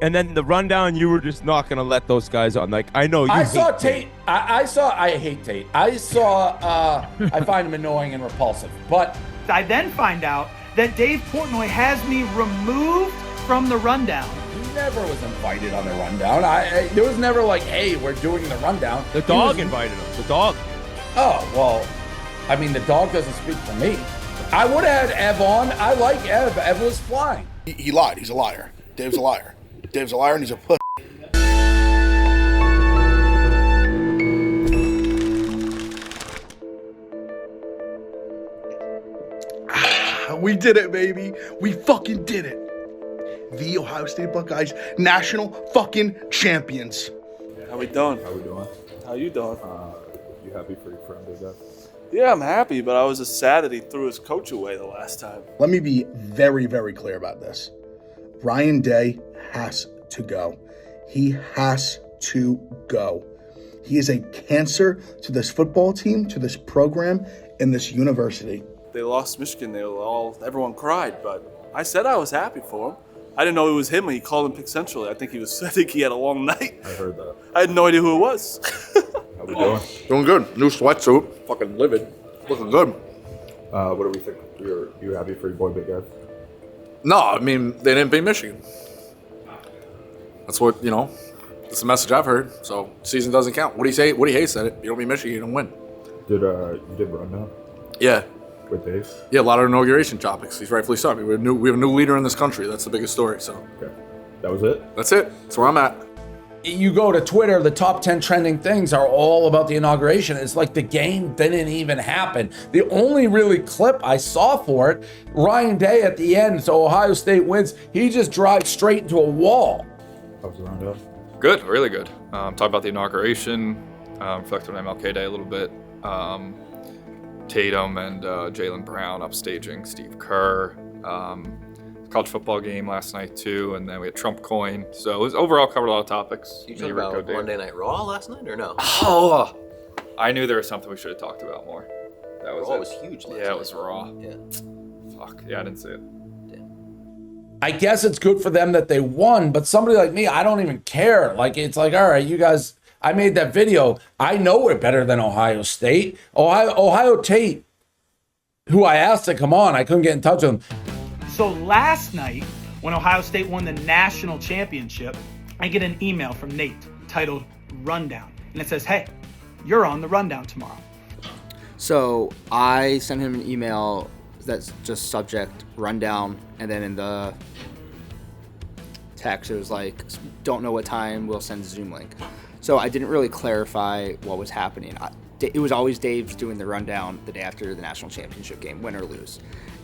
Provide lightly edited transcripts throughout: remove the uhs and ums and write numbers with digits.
And then the rundown, you were just not going to let those guys on. Like, I know you I saw Tate. I hate Tate. I find him annoying and repulsive. But I then find out that Dave Portnoy has me removed from the rundown. He never was invited on the rundown. There was never like, hey, we're doing the rundown. The dog invited him. The dog. Oh, well, I mean, the dog doesn't speak for me. I would have had Ev on. I like Ev. Ev was flying. He lied. He's a liar. Dave's a liar. Dave's a liar and he's a pussy. We did it, baby. We fucking did it. The Ohio State Buckeyes, national fucking champions. How we doing? How you doing? You happy for your friend, I guess? Yeah, I'm happy, but I was just sad that he threw his coach away the last time. Let me be very, very clear about this. Ryan Day has to go. He has to go. He is a cancer to this football team, to this program, and this university. They lost Michigan. Everyone cried, but I said I was happy for him. I didn't know it was him when he called him Pick Central. I think he had a long night. I heard that. I had no idea who it was. How we doing? Doing good. New sweatsuit. Fucking livid. Looking good. What do we think? You happy for your boy Big Ed? No, I mean, they didn't beat Michigan. That's what, that's the message I've heard. So, season doesn't count. What do you say? What do you hate said it? You don't beat Michigan, you don't win. You did rundown? Yeah. With Dave? Yeah, a lot of inauguration topics. He's rightfully so. I mean, we have a new leader in this country. That's the biggest story, so. Okay. That was it? That's it. That's where I'm at. You go to Twitter, the top 10 trending things are all about the inauguration. It's like the game didn't even happen. The only really clip I saw for it, Ryan Day at the end, so Ohio State wins, he just drives straight into a wall. How was the rundown? Good, really good. Talk about the inauguration, reflected on MLK Day a little bit. Tatum and Jaylen Brown upstaging Steve Kerr. College football game last night too, and then we had Trump coin. So it was overall covered a lot of topics. You talking about Monday Night Raw last night or no? Oh, I knew there was something we should have talked about more. That was Raw was huge last night. Yeah, it was Raw. Yeah. Fuck, yeah, I didn't see it. I guess it's good for them that they won, but somebody like me, I don't even care. Like, it's like, all right, you guys, I made that video. I know we're better than Ohio State. Ohio Tate, who I asked to come on, I couldn't get in touch with him. So last night, when Ohio State won the national championship, I get an email from Nate titled Rundown. And it says, hey, you're on the rundown tomorrow. So I sent him an email that's just subject rundown. And then in the text, it was like, don't know what time, we'll send Zoom link. So I didn't really clarify what was happening. It was always Dave's doing the rundown the day after the national championship game, win or lose.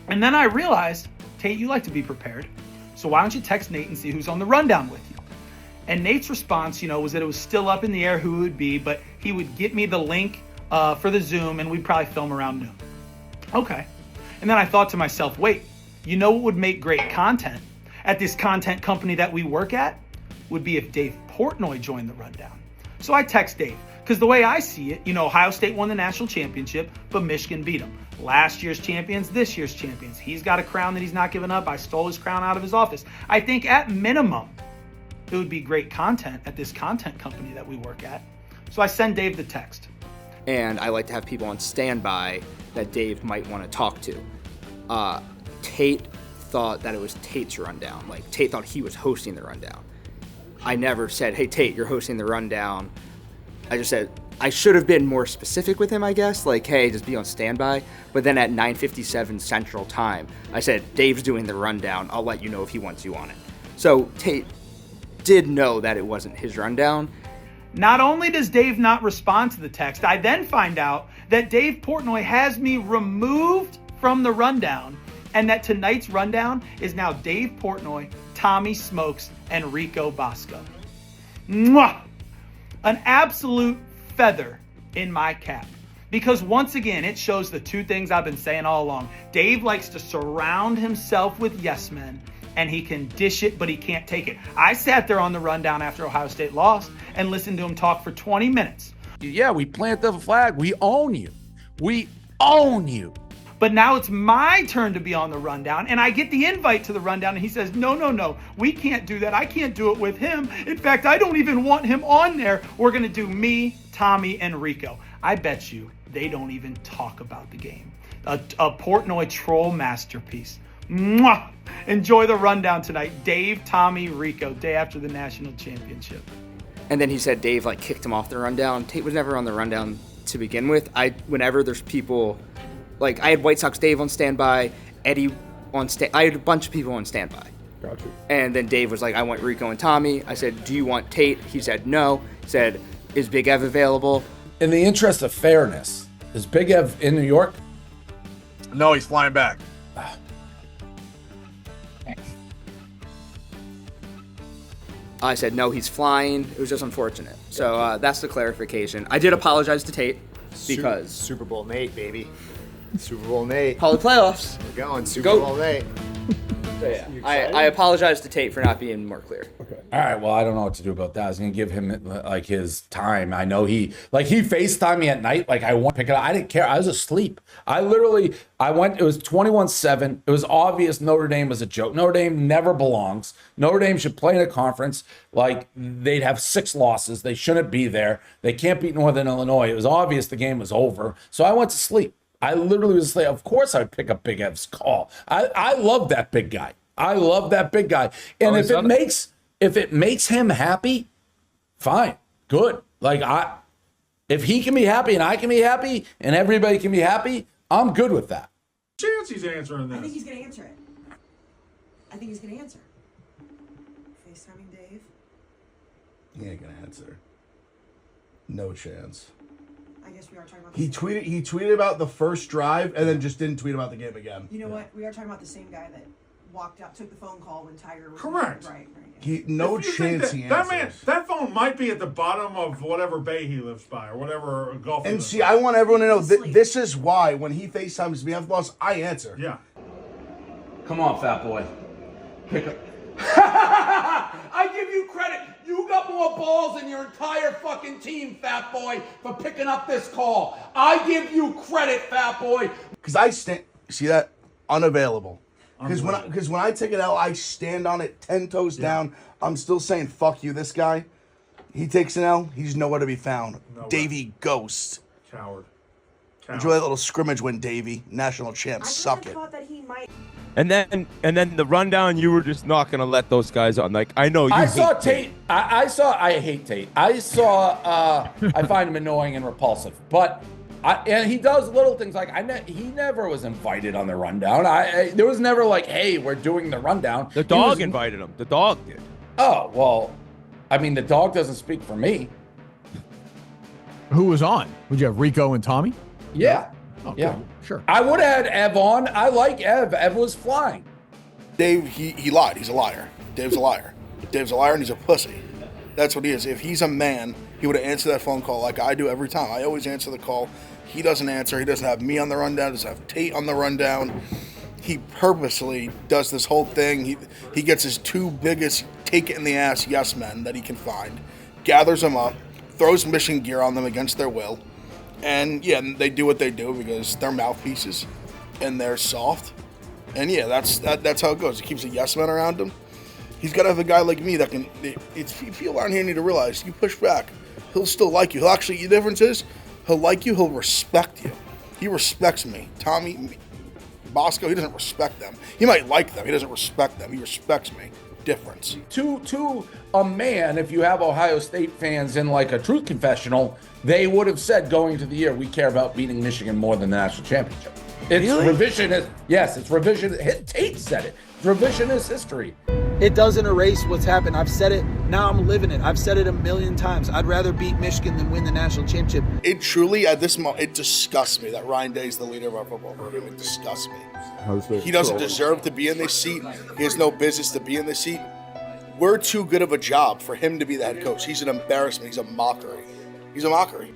And then I realized, Tate, you like to be prepared. So why don't you text Nate and see who's on the rundown with you? And Nate's response, was that it was still up in the air who it would be, but he would get me the link for the Zoom and we'd probably film around noon. Okay. And then I thought to myself, wait, what would make great content at this content company that we work at? Would be if Dave Portnoy joined the rundown. So I text Dave, because the way I see it, Ohio State won the national championship, but Michigan beat them. Last year's champions, this year's champions. He's got a crown that he's not giving up. I stole his crown out of his office. I think at minimum, it would be great content at this content company that we work at. So I send Dave the text. And I like to have people on standby that Dave might want to talk to. Tate thought that it was Tate's rundown. Like, Tate thought he was hosting the rundown. I never said, hey, Tate, you're hosting the rundown. I just said, I should have been more specific with him, I guess. Like, hey, just be on standby. But then at 9:57 Central Time, I said, Dave's doing the rundown. I'll let you know if he wants you on it. So Tate did know that it wasn't his rundown. Not only does Dave not respond to the text, I then find out that Dave Portnoy has me removed from the rundown, and that tonight's rundown is now Dave Portnoy, Tommy Smokes, and Rico Bosco. Mwah! An absolute feather in my cap. Because once again, it shows the two things I've been saying all along. Dave likes to surround himself with yes men, and he can dish it, but he can't take it. I sat there on the rundown after Ohio State lost and listened to him talk for 20 minutes. Yeah, we plant the flag. We own you. We own you. But now it's my turn to be on the rundown, and I get the invite to the rundown, and he says, no, we can't do that. I can't do it with him. In fact, I don't even want him on there. We're going to do me, Tommy, and Rico. I bet you they don't even talk about the game. A Portnoy troll masterpiece. Mwah! Enjoy the rundown tonight. Dave, Tommy, Rico, day after the national championship. And then he said Dave like kicked him off the rundown. Tate was never on the rundown to begin with. Whenever there's people, like I had White Sox Dave on standby, Eddie on I had a bunch of people on standby. Gotcha. And then Dave was like, I want Rico and Tommy. I said, do you want Tate? He said no. He said, is Big Ev available? In the interest of fairness, is Big Ev in New York? No, he's flying back. I said, no, he's flying. It was just unfortunate. So that's the clarification. I did apologize to Tate because... Super Bowl Nate, baby. Super Bowl Nate. Poly playoffs. We're going. Super Bowl Nate. So, yeah, I apologize to Tate for not being more clear. Okay. All right. Well, I don't know what to do about that. I was gonna give him like his time. I know he FaceTimed me at night. Like I want to pick it up. I didn't care. I was asleep. I went. It was 21-7. It was obvious Notre Dame was a joke. Notre Dame never belongs. Notre Dame should play in a conference. Like they'd have 6 losses. They shouldn't be there. They can't beat Northern Illinois. It was obvious the game was over. So I went to sleep. I literally was like, of course I'd pick up Big Ev's call. I love that big guy. I love that big guy. And if it makes him happy, fine, good. Like if he can be happy and I can be happy and everybody can be happy, I'm good with that. Chance he's answering this. I think he's gonna answer it. I think he's gonna answer. FaceTiming Dave. He ain't gonna answer. No chance. I guess we are talking about. He tweeted about the first drive and then just didn't tweet about the game again. You know what? We are talking about the same guy that walked out, took the phone call when Tiger was correct. Right. No chance he answers. That phone might be at the bottom of whatever bay he lives by or whatever golf. And see, I want everyone to know this is why when he FaceTimes me after loss, I answer. Yeah. Come on, fat boy. Pick up. I give you credit. You got more balls than your entire fucking team, fat boy, for picking up this call. I give you credit, fat boy. Because I stand. See that? Unavailable. Because when I take an L, I stand on it 10 toes down. I'm still saying fuck you. This guy, he takes an L. He's nowhere to be found. Nowhere. Davey Ghost. Coward. Enjoy that little scrimmage win, Davey. National champ. Suck it. Thought that he might. And then the rundown, you were just not gonna let those guys on. Like I know you. I saw Tate. I hate Tate. I find him annoying and repulsive. But and he does little things like he never was invited on the rundown. There was never like, hey, we're doing the rundown. The dog invited him. The dog did. Oh well, I mean the dog doesn't speak for me. Who was on? Would you have Rico and Tommy? Yeah. Oh, yeah. Cool. Sure. I would have had Ev on. I like Ev. Ev was flying. Dave, he lied. He's a liar. Dave's a liar. Dave's a liar and he's a pussy. That's what he is. If he's a man, he would have answered that phone call like I do every time. I always answer the call. He doesn't answer. He doesn't have me on the rundown. He doesn't have Tate on the rundown. He purposely does this whole thing. He gets his 2 biggest take it in the ass yes men that he can find, gathers them up, throws mission gear on them against their will. And yeah, they do what they do because they're mouthpieces and they're soft. And yeah, that's how it goes. He keeps a yes man around him. He's got to have a guy like me that can. People around here need to realize you push back, he'll still like you. He'll actually. The difference is, he'll like you. He'll respect you. He respects me. Tommy, Bosco. He doesn't respect them. He might like them. He doesn't respect them. He respects me. Difference. To a man, if you have Ohio State fans in like a truth confessional, they would have said going into the year, we care about beating Michigan more than the national championship. It's revisionist. Yes, it's revisionist. Tate said it. It's revisionist history. It doesn't erase what's happened. I've said it. Now I'm living it. I've said it a million times. I'd rather beat Michigan than win the national championship. It truly, at this moment, it disgusts me that Ryan Day is the leader of our football program. It disgusts me. He doesn't deserve to be in this seat. He has no business to be in this seat. We're too good of a job for him to be the head coach. He's an embarrassment. He's a mockery. He's a mockery.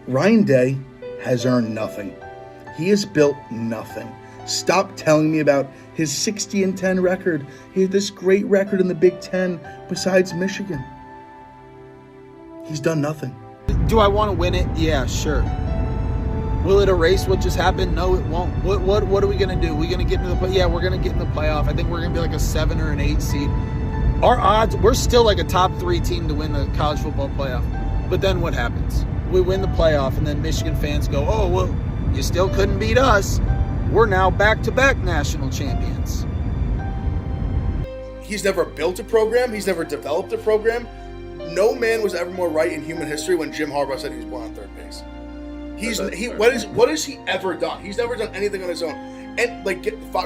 Ryan Day has earned nothing. He has built nothing. Stop telling me about his 60-10 record. He had this great record in the Big Ten besides Michigan. He's done nothing. Do I want to win it? Yeah, sure. Will it erase what just happened? No, it won't. What are we going to do? We're going to get into the play? Yeah, we're going to get in the playoff. I think we're going to be like a 7 or an 8 seed. Our odds, we're still like a top 3 team to win the college football playoff. But then what happens? We win the playoff, and then Michigan fans go, oh, well, you still couldn't beat us. We're now back-to-back national champions. He's never built a program. He's never developed a program. No man was ever more right in human history when Jim Harbaugh said he was born on third base. What has he ever done? He's never done anything on his own. And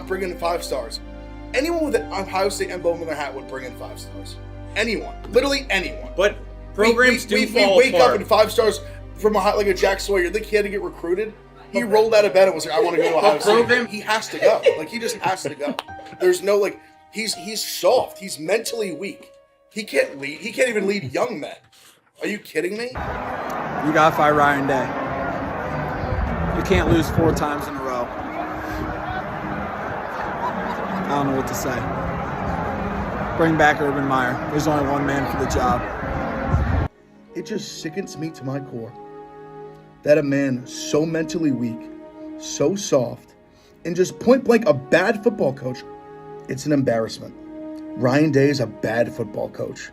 bring in 5 stars. Anyone with an Ohio State emblem in their hat would bring in 5 stars. Anyone, literally anyone. But programs we wake up in 5 stars from like a Jack Sawyer. You think he had to get recruited? He rolled out of bed and was like, "I want to go to Ohio State." He has to go. He just has to go. There's no He's soft. He's mentally weak. He can't lead. He can't even lead young men. Are you kidding me? You got to fight Ryan Day. You can't lose 4 times in a row. I don't know what to say. Bring back Urban Meyer. There's only one man for the job. It just sickens me to my core that a man so mentally weak, so soft, and just point blank a bad football coach, it's an embarrassment. Ryan Day is a bad football coach.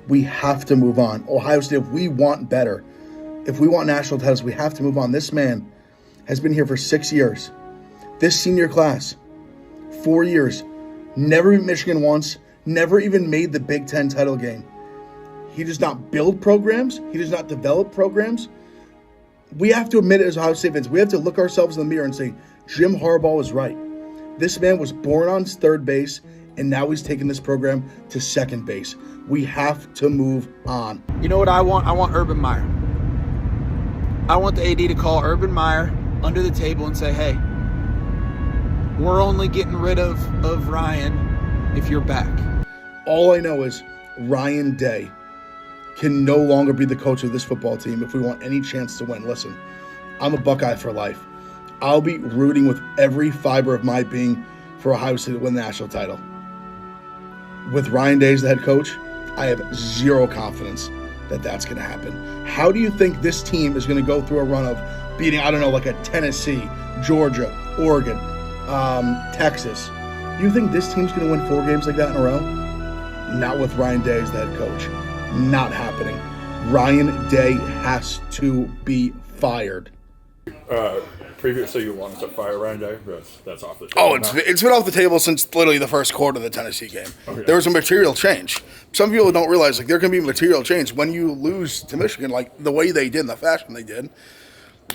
We have to move on. Ohio State, if we want better, if we want national titles, we have to move on. This man has been here for 6 years. This senior class, 4 years, never beat Michigan once, never even made the Big Ten title game. He does not build programs. He does not develop programs. We have to admit it as Ohio State fans. We have to look ourselves in the mirror and say, Jim Harbaugh was right. This man was born on third base, and now he's taking this program to second base. We have to move on. You know what I want? I want Urban Meyer. I want the AD to call Urban Meyer under the table and say, hey, we're only getting rid of Ryan if you're back. All I know is Ryan Day can no longer be the coach of this football team if we want any chance to win. Listen, I'm a Buckeye for life. I'll be rooting with every fiber of my being for Ohio State to win the national title. With Ryan Day as the head coach, I have zero confidence that that's going to happen. How do you think this team is going to go through a run of beating, like a Tennessee, Georgia, Oregon, Texas? Do you think this team's going to win 4 games like that in a row? Not with Ryan Day as the head coach. Not happening. Ryan Day has to be fired. Previously, you wanted to fire Ryan Day. That's off the table. Oh, it's been off the table since literally the first quarter of the Tennessee game. Okay. There was a material change. Some people don't realize there can be material change when you lose to Michigan, the way they did, in the fashion they did.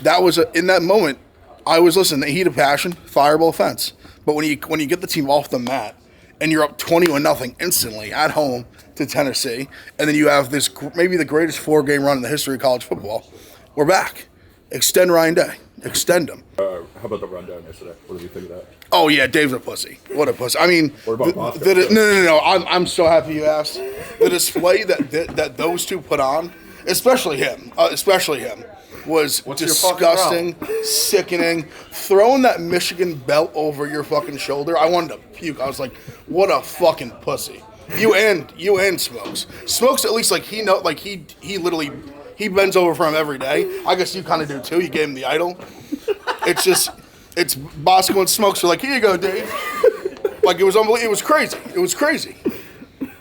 That was in that moment. I was listening. The heat of passion, fireable offense. But when you get the team off the mat and you're up 20-0 instantly at home to Tennessee, and then you have this maybe the greatest 4-game run in the history of college football, we're back. Extend Ryan Day. Extend him. How about the rundown yesterday? What did you think of that? Oh, yeah, Dave's a pussy. What a pussy. I mean, what about Boston? No. I'm so happy you asked. The display that those two put on, especially him, was disgusting, sickening. Throwing that Michigan belt over your fucking shoulder, I wanted to puke. I was like, what a fucking pussy. You and Smokes. Smokes at least he literally he bends over for him every day. I guess you kind of do too. You gave him the idol. It's Bosco and Smokes are like, here you go, Dave. It was unbelievable. It was crazy.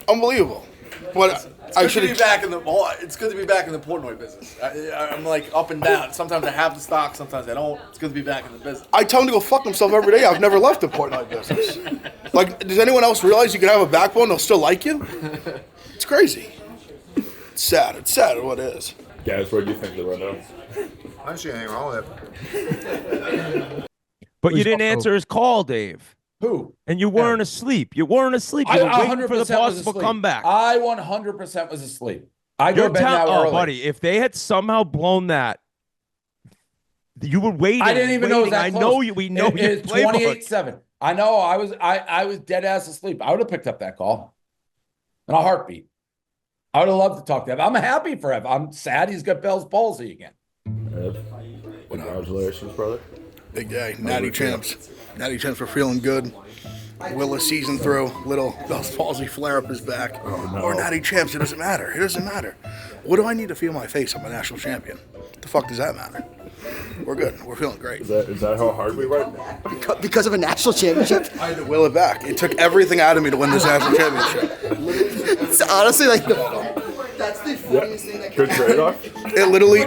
Unbelievable. But It's good to be back in the Portnoy business. I'm up and down. Sometimes I have the stock, sometimes I don't. It's good to be back in the business. I tell him to go fuck himself every day. I've never left the Portnoy business. Does anyone else realize you can have a backbone, they'll still like you? It's crazy. It's sad. It's sad what it is. Guys, what do you think of the rundown? I don't see anything wrong with it. But you didn't answer his call, Dave. Who? And you weren't asleep. You weren't asleep. You were waiting for the possible comeback. I 100% was asleep. I go to bed now early. Buddy, if they had somehow blown that, you were waiting. I didn't even know it was that close. I know you. We know you. It's 28-7. I know. I was dead ass asleep. I would have picked up that call in a heartbeat. I would have loved to talk to him. I'm happy for him. I'm sad he's got Bell's palsy again. Congratulations, brother. Big day. Natty champs. Natty champs were feeling good. Willis season through. Little Bell's palsy flare up his back. Oh, no. Or Natty champs. It doesn't matter. What do I need to feel my face? I'm a national champion. What the fuck does that matter? We're good. We're feeling great. Is that how hard we went? Because of a national championship? I had to will it back. It took everything out of me to win this national championship. It's honestly like that's the funniest thing that Good trade-off. It literally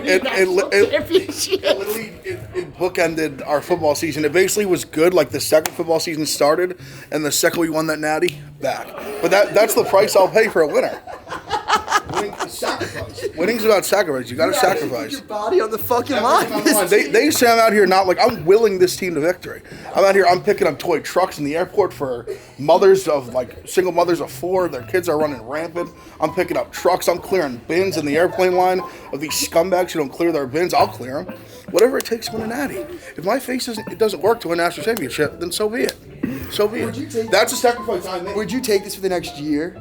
bookended our football season. It basically was good. Like the second football season started, and the second we won that natty, back. But that's the price I'll pay for a winner. Winning is sacrifice. Winning's about sacrifice. You got to sacrifice. Your body on the fucking line. They say I'm out here not like I'm willing this team to victory. I'm out here. I'm picking up toy trucks in the airport for mothers of like single mothers of 4. Their kids are running rampant. I'm picking up trucks. I'm clearing bins in the airplane line of these scumbags who don't clear their bins. I'll clear them. Whatever it takes to win a natty. If my face doesn't work to win a national championship, then so be it. So be it. That's a sacrifice I made. Would you take this for the next year?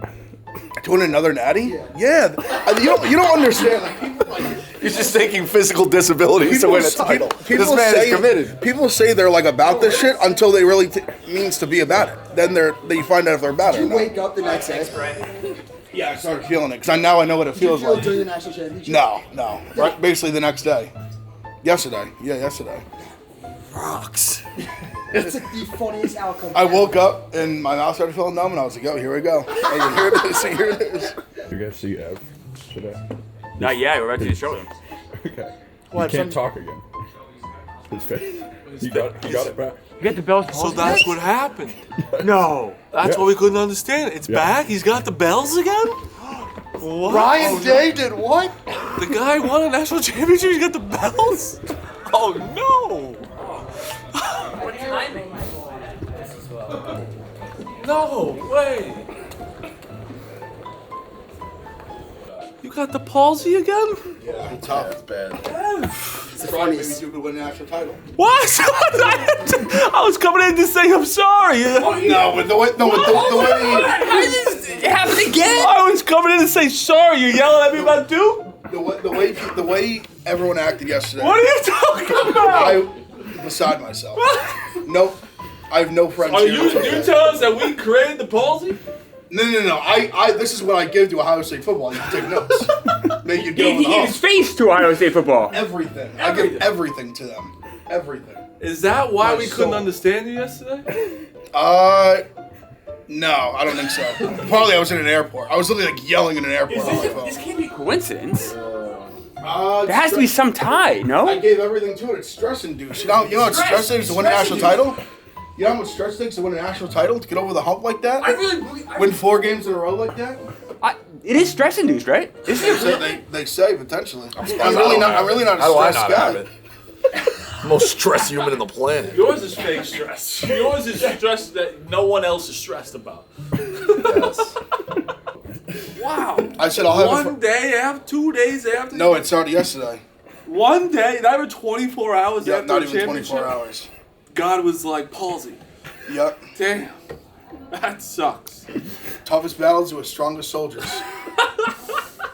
To win another natty? Yeah. You don't understand. Like, people, He's just taking physical disabilities to win a title. This man is committed. People say they're like about this shit until they really means to be about it. Then they find out if they're about it. Did you wake up the next day? Yeah, I started feeling it because now I know what it feels like. During the national championship? No. Right, basically the next day. Yesterday. Rocks. It's like the funniest outcome. I woke up and my mouth started feeling numb, and I was like, "Oh, here we go. Here it is." You guys see Ev today? Not yet. We're about to show him. Okay. What, He can't talk again. His face. You got it back. You got the Bell's So that's what happened. No. That's what we couldn't understand. It's back. He's got the bells again. What? Ryan Day did what? The guy won a national championship. He's got the bells. Oh no! What timing? No way! You got the palsy again? Yeah, tough. It's bad. It's the funniest. Maybe you could win a national title. What? I was coming in to say I'm sorry. No, with the way It happened again. I was coming in to say sorry. You're yelling at me about Duke? The way everyone acted yesterday. What are you talking about? I'm beside myself. Nope. I have no friends Are here. you telling us that we created the palsy? No. This is what I give to Ohio State football. You can take notes. Make you go He gave his face to Ohio State football. Everything. I give everything to them. Everything. Is that why My we soul. couldn't understand you yesterday? No, I don't think so. Probably I was in an airport. I was literally like yelling in an airport on my phone. This can't be a coincidence. There has to be some tie, no? I gave everything to it. It's stress-induced. You know what stress is to win a national title? You know how much stress it takes to win a national title? To get over the hump like that? Win 4 games in a row like that? It is stress-induced, right? They say potentially. I'm really not a stressed guy. Most stressed human in the planet. Yours is fake stress. Yours is stress that no one else is stressed about. Yes. Wow. I said I'll have one day after, 2 days after. No, it started yesterday. One day, not even 24 hours Yeah, after not the even championship. 24 hours. God was like palsy. Yep. Damn. That sucks. Toughest battles with strongest soldiers.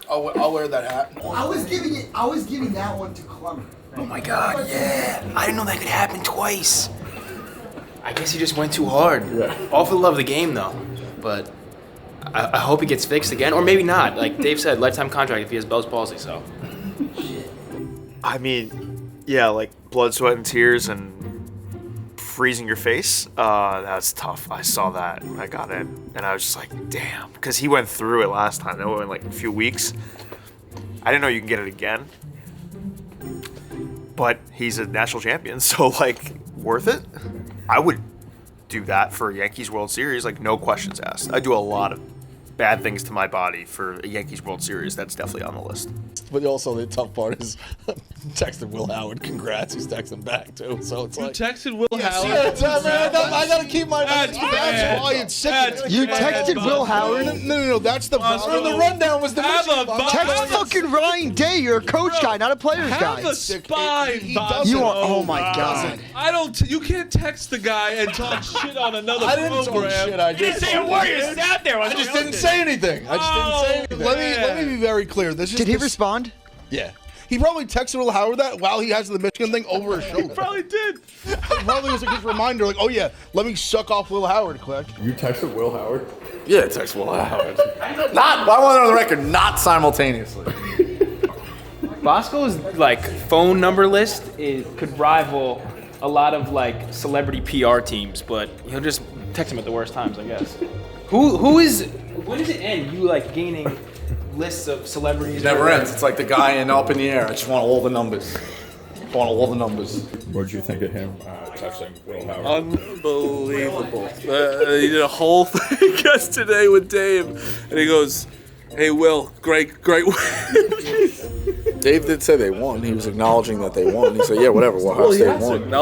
I'll wear that hat. I was giving that one to Clemmer. Oh my God, yeah. I didn't know that could happen twice. I guess he just went too hard. Yeah. All for the love of the game, though. But I hope it gets fixed again, or maybe not. Like Dave said, lifetime contract if he has Bell's palsy, so. I mean, yeah, like blood, sweat, and tears and freezing your face. That's tough. I saw that when I got in, and I was just like, damn. Because he went through it last time. That went in like a few weeks. I didn't know you can get it again. But he's a national champion, so like, worth it? I would do that for a Yankees World Series, like no questions asked. I do a lot of bad things to my body for a Yankees World Series. That's definitely on the list. But also the tough part is texted Will Howard. Congrats, he's texting back too. So it's like texted Will Howard. I gotta keep my. That's why it's sick. You texted Will Howard? No. That's the the rundown was the Text fucking Ryan Day. You're a coach guy, not a player's guy. Have a spine, You are. Oh my God. I don't. You can't text the guy and talk shit on another I didn't program. talk shit. I just say a word. You sat there. I just didn't say anything. Let me be very clear. This is Did he respond? Yeah. He probably texted Will Howard that while he has the Michigan thing over his shoulder. Probably did. It probably was like his reminder, like, oh yeah, let me suck off Will Howard quick. You texted Will Howard? Yeah, text Will Howard. I want it on the record, not simultaneously. Bosco's like phone number list could rival a lot of like celebrity PR teams, but he'll just text him at the worst times, I guess. When does it end? You like gaining lists of celebrities? It never ends. It's like the guy in Up in the Air. I just want all the numbers. I want all the numbers. What did you think of him texting Will Howard? Unbelievable. He did a whole thing yesterday with Dave, and he goes, "Hey, Will, great win." Dave did say they won. He was acknowledging that they won. He said, "Yeah, whatever. Ohio State won."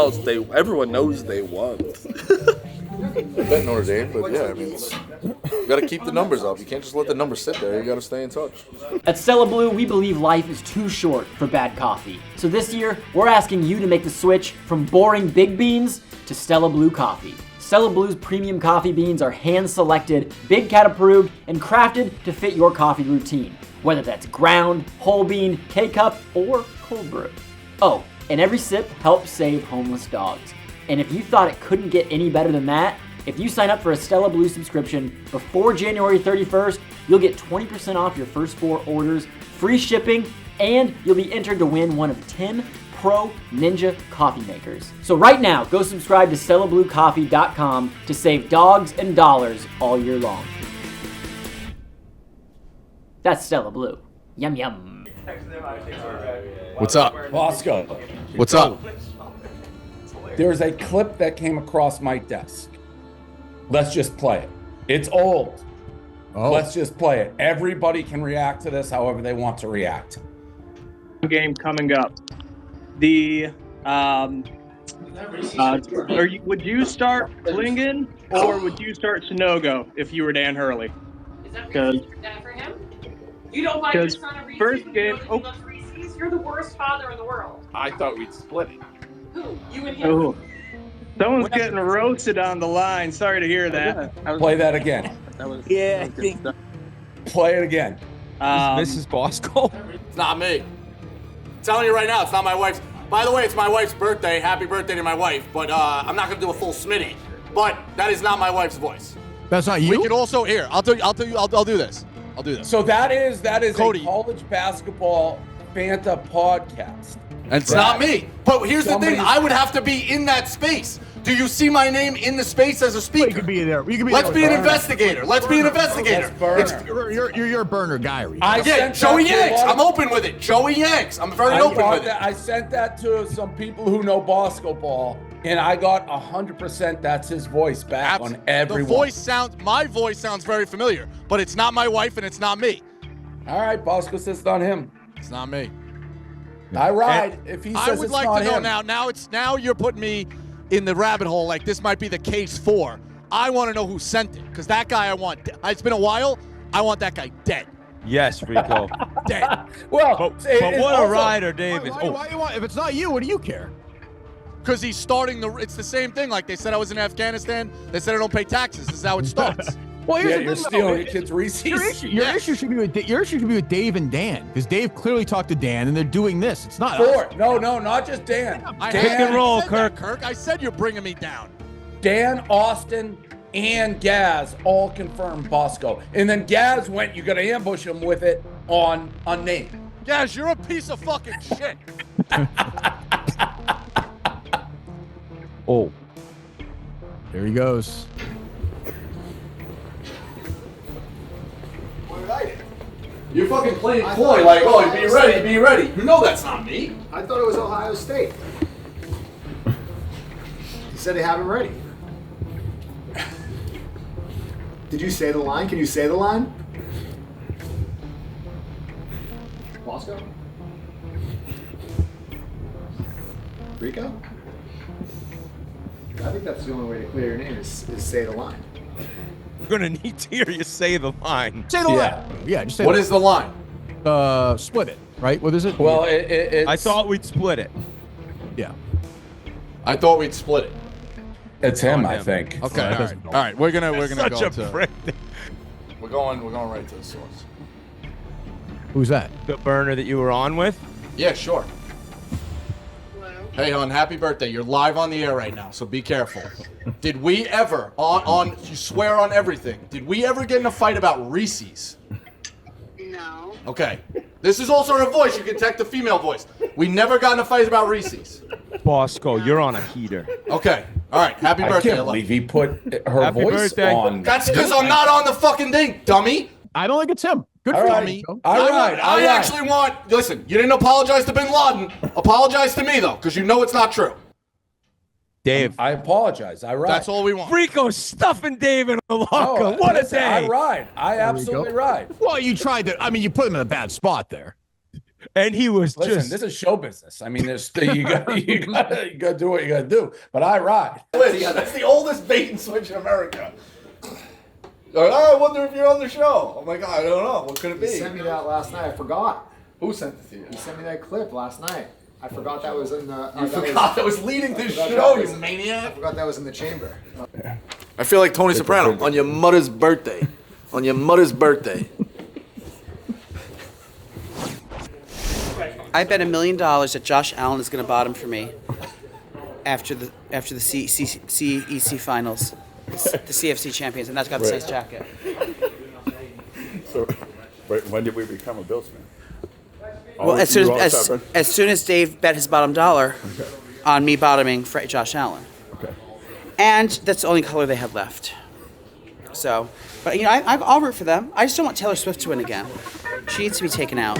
Everyone knows they won. I bet Notre Dame, but yeah, I mean, you got to keep the numbers up. You can't just let the numbers sit there. You got to stay in touch. At Stella Blue, we believe life is too short for bad coffee. So this year, we're asking you to make the switch from boring big beans to Stella Blue coffee. Stella Blue's premium coffee beans are hand-selected, Big Cat approved, and crafted to fit your coffee routine, whether that's ground, whole bean, K-cup, or cold brew. Oh, and every sip helps save homeless dogs. And if you thought it couldn't get any better than that, if you sign up for a Stella Blue subscription before January 31st, you'll get 20% off your first 4 orders, free shipping, and you'll be entered to win one of 10 Pro Ninja coffee makers. So right now, go subscribe to StellaBlueCoffee.com to save dogs and dollars all year long. That's Stella Blue. Yum yum. What's up? Bosco. What's up? There's a clip that came across my desk. Let's just play it. It's old. Let's just play it. Everybody can react to this however they want to react. Game coming up. Would you start Lingen or would you start Sonogo if you were Dan Hurley? Is that for him? You don't like your son of Reese's? First game. You love Reese's? You're the worst father in the world. I thought we'd split it. Who? You and him? Oh. Someone's getting roasted on the line. Sorry to hear that. Play that again. I think. Play it again. Mrs. Bosco? It's not me. I'm telling you right now, it's not my wife's. By the way, it's my wife's birthday. Happy birthday to my wife. But I'm not gonna do a full Smitty. But that is not my wife's voice. That's not you. We can also here. I'll do this. I'll do this. So that is Cody. a college basketball Fanta podcast. And it's not me. But here's the thing: I would have to be in that space. Do you see my name in the space as a speaker? You could be there. You could be Let's there be an with investigator. Let's be an investigator. You're a burner guy, Rico. Joey Yanks. I'm open with it. Joey Yanks. I'm very open with it. I sent that to some people who know Bosco ball, and I got 100% that's his voice back on everyone. My voice sounds very familiar, but it's not my wife and it's not me. All right, Bosco says it's on him. It's not me. I ride. If he says I would it's like not to know him. now you're putting me in the rabbit hole like this might be the case for. I want to know who sent it because that guy I want. It's been a while. I want that guy dead. Yes, Rico. Dead. Well, but what a rider, David. Why you want? If it's not you, what do you care? Because he's starting it's the same thing. Like they said I was in Afghanistan. They said I don't pay taxes. This is how it starts. Well, here's the you're thing, stealing your kids' Reese's. Your issue should be with Dave and Dan, because Dave clearly talked to Dan, and they're doing this. It's not us. No, not just Dan. Pick and roll, Kirk. Kirk, I said you're bringing me down. Dan, Austin, and Gaz all confirmed Bosco, and then Gaz went. You got to ambush him with it on Unnamed. Gaz, you're a piece of fucking shit. Oh, there he goes. You're fucking playing coy like, oh, be ready. You know that's not me. I thought it was Ohio State. He said they have him ready. Did you say the line? Can you say the line? Bosco? Rico? I think that's the only way to clear your name is say the line. We're going to need to hear you say the line. Say the line. Yeah, just say What is the line? Split it, right? What is it? Well, I thought we'd split it. Yeah. I thought we'd split it. It's him, I think. Okay, all right. We're gonna Such go a to. prick. We're going right to the source. Who's that? The burner that you were on with? Yeah, sure. Hey, hon, happy birthday. You're live on the air right now, so be careful. Did we ever, you swear on everything, did we ever get in a fight about Reese's? No. Okay. This is also a voice. You can detect the female voice. We never got in a fight about Reese's. Bosco, you're on a heater. Okay. All right. Happy birthday. I can't believe he put her Happy voice birthday. on. That's because I'm not on the fucking thing, dummy. I don't think it's him. Good All for right. you. I actually want. Listen, you didn't apologize to Bin Laden. Apologize to me though, because you know it's not true. Dave, I apologize. I ride. That's all we want. Rico stuffing Dave in a locker. No, What a listen, day. I ride. I absolutely ride. Well, you tried to. I mean, you put him in a bad spot there. And he was Listen, just. this is show business. I mean, there's you got to do what you got to do. But I ride. That's the oldest bait and switch in America. I wonder if you're on the show. I'm like, I don't know. What could it be? He sent me that last night. I forgot. Who sent it to you? He sent me that clip last night. I forgot that was in the. You forgot that was leading this show, you maniac. I forgot that was in the chamber. I feel like Tony Soprano on your mother's birthday. On your mother's birthday. I bet $1 million that Josh Allen is going to bottom for me after the CEC finals, the CFC champions, and that's got the nice jacket. So, when did we become a Bills fan? Well, as soon as Dave bet his bottom dollar on me bottoming for Josh Allen. Okay. And that's the only color they had left. So, but I'll root for them. I just don't want Taylor Swift to win again. She needs to be taken out.